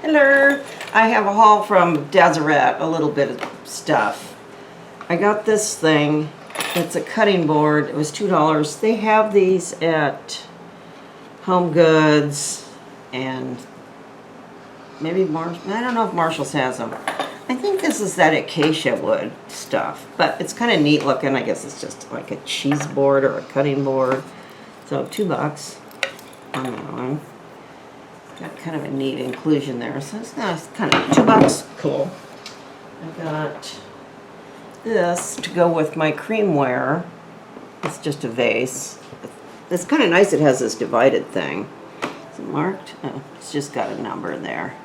Hello. I have a haul from Deseret, a little bit of stuff. I got this thing. It's a cutting board. It was $2. They have these at Home Goods and maybe Marshall. I don't know if Marshall's has them. I think this is that acacia wood stuff, but it's kind of neat looking. I guess it's just like a cheese board or a cutting board. So $2 on that one. Got kind of a neat inclusion there, so it's nice. Kind of $2. Cool. I got this to go with my creamware. It's just a vase. It's kind of nice. It has this divided thing. Is it marked? Oh, it's just got a number there.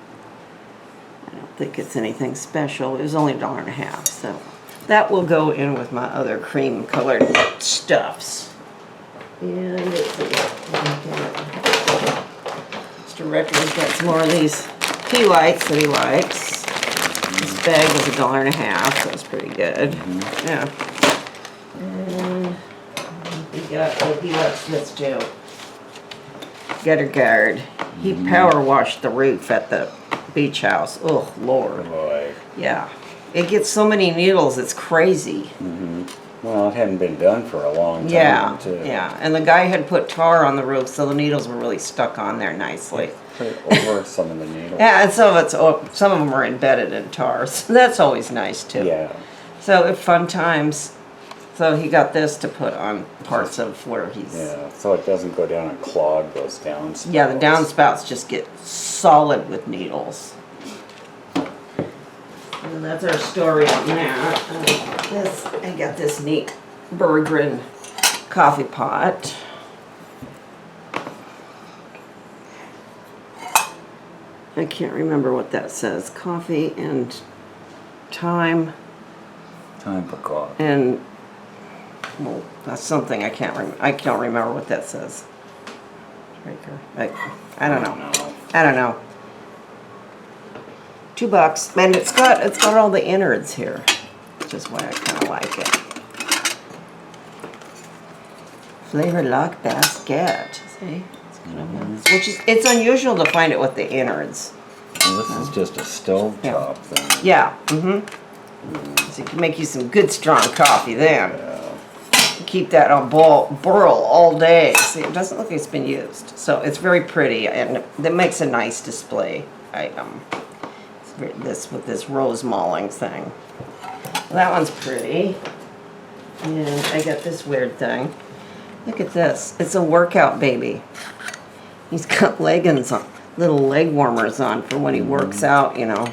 I don't think it's anything special. It was only $1.50, so that will go in with my other cream colored stuffs. And it's Mr. Retro's got some more of these tea lights that he likes. This bag was $1.50, so it's pretty good. Yeah. And we got what he likes this too. Gutter guard. He power washed the roof at the beach house. Oh Lord. Boy. Yeah. It gets so many needles, it's crazy. Well, it hadn't been done for a long time. Yeah, too. yeah. And the guy had put tar on the roof, so the needles were really stuck on there nicely. Put it over some of the needles. Yeah, and some of them are embedded in tar, so that's always nice too. Yeah. So it's fun times. So he got this to put on parts of where he's. Yeah, so it doesn't go down and clog those downspouts. Yeah, the downspouts just get solid with needles. And that's our story on that. I got this neat Berggren coffee pot. I can't remember what that says. Coffee and time. Time for coffee. And well, that's something I can't remember what that says. I don't know. I don't know. $2, and it's got all the innards here, which is why I kind of like it. Flavored lock basket. See, it's kind of it's unusual to find it with the innards. Well, this is just a stovetop thing. Yeah. So it can make you some good strong coffee then. Yeah. Keep that on burl all day. See, it doesn't look like it's been used, so it's very pretty, and that makes a nice display item. This with this rose mauling thing. Well, that one's pretty. And I got this weird thing. Look at this. It's a workout baby. He's got leggings on, little leg warmers on for when he works out, you know.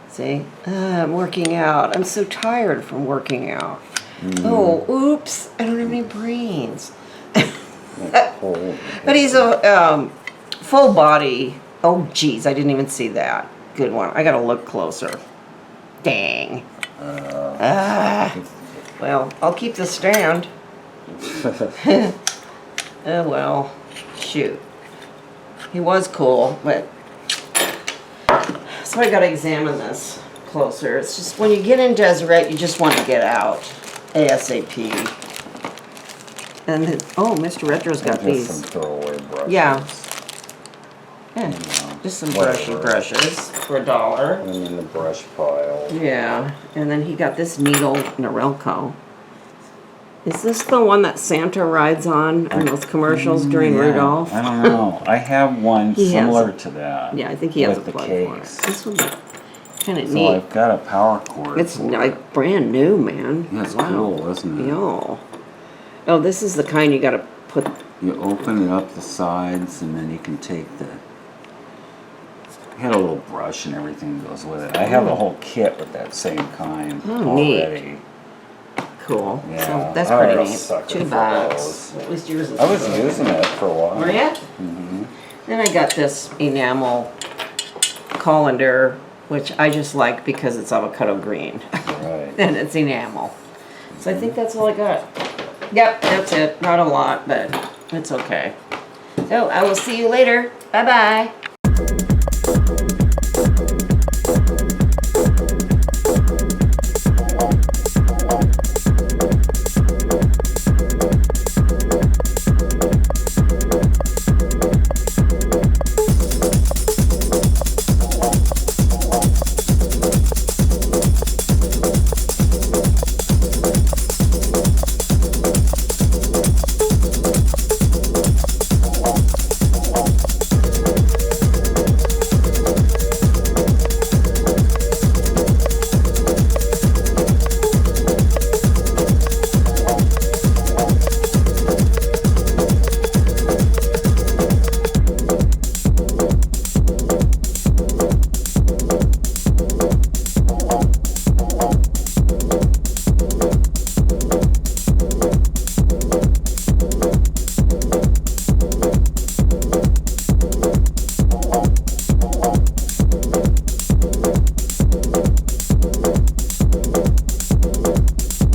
See? I'm working out. I'm so tired from working out. Oh, oops. I don't have any brains. But he's a full body. Oh, geez. I didn't even see that. Good one. I gotta look closer. Dang. Well, I'll keep the stand. Oh well. Shoot. He was cool, but so I gotta examine this closer. It's just when you get in Deseret, you just want to get out ASAP. And then, oh, Mr. Retro's got these. Some throwaway brushes. Yeah. Yeah. Just some brushy brushes for $1. And then the brush pile. Yeah, and then he got this needle Norelco. Is this the one that Santa rides on in those commercials during Rudolph? I don't know. I have one similar to that. Yeah, I think he has a with the plug for it. case. This one's kind of So neat. I've got a power cord. It's like brand new, man. Yeah, it's wow. cool, isn't it? Yeah. Oh, this is the kind you got to put. You open it up the sides, and then you can take the. Had a little brush and everything goes with it. I have a whole kit with that same kind already. Neat. Cool. Yeah. So that's pretty a neat. sucker for $2. those. At least yours is. I was using it for a while. Were ya? Then I got this enamel colander, which I just like because it's avocado green. Right. And it's enamel. So I think that's all I got. Yep, that's it. Not a lot, but it's okay. So I will see you later. Bye-bye.